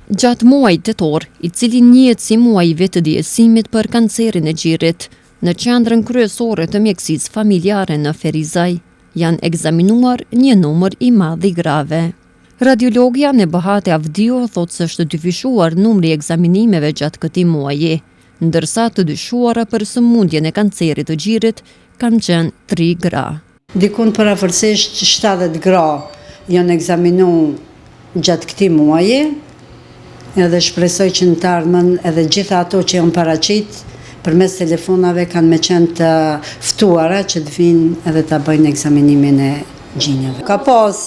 Gjatë muajit tetor, I cili njihet si muaji I vetëdijësimit për kancerin e gjirit, në qendrën kryesore të mjekësisë familjare në Ferizaj, janë ekzaminuar një numër I madh I grave. Radiologja Nebahate Avdio thotë se është dyfishuar numri I ekzaminimeve gjatë këtij muaji, ndërsa të dyshuara për sëmundjen e kancerit të gjirit kanë qenë 3 gra. Dikun përafërsisht 70 gra janë ekzaminuar gjatë këtij muaji, edhe shpresoj që në të ardhmen edhe gjitha ato që janë paraqit përmes telefonave kanë me qenë të ftuara që të vinë edhe ta bëjnë ekzaminimin e gjinjeve. Ka pas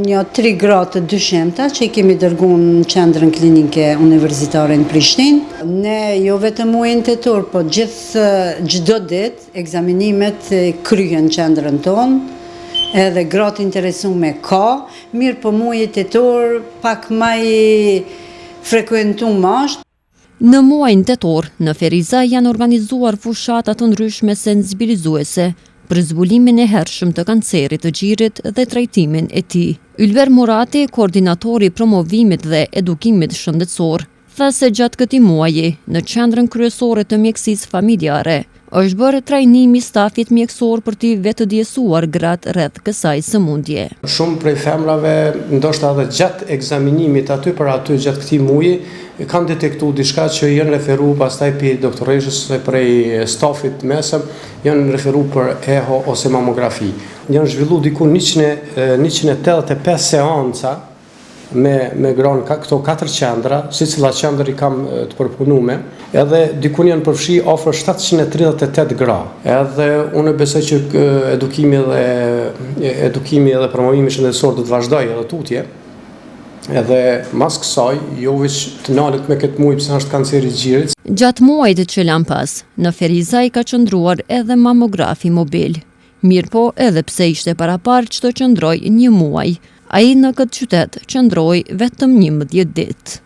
një 3 gra të dyshemta që I kemi dërguar në qendrën klinike universitare në Prishtinë. Ne jo vetëm muajin tetor, po çdo ditë ekzaminimet kryhen në qendrën tonë. Edhe gratë interesume ka, mirë po muaji tetor pak më I frekuentuar është. Në muajin tetor, në Ferizaj janë organizuar fushata të ndryshme sensibilizuese për zbulimin e hershëm të kancerit të gjirit dhe trajtimin e tij. Ylber Murati, koordinatori I promovimit dhe edukimit shëndetësor, tha se gjatë këtij muaji, në qendrën kryesore të mjekësisë familjare, është bërë trajnimi I stafit mjekësor për t'i vetëdijësuar gratë rreth kësaj sëmundje. Shumë prej femrave, ndoshta edhe gjatë ekzaminimit aty për aty gjatë këtij muaji, kanë detektuar diçka që janë referuar pastaj për doktoreshës prej stafit mesëm, janë referuar për eho ose mamografi. Janë zhvilluar diku 185 seanca me granë këto 4 qendra, si cila qendër I kam të përpunume, edhe dikun janë përfshi afër 738 gra. Edhe unë besoj që edukimi edhe promovimi shëndetësor do të vazhdojë edhe tutje. Edhe mas kësaj, jo veç të nalet me këtë muaj pse është kanceri I gjirit. Gjatë muajit që lan pas, në Ferizaj ka qëndruar edhe mamografi mobil. Mirë po edhe pse ishte parapar që të qëndroj një muaj, ai në këtë qytet qëndroi vetëm 11 ditë.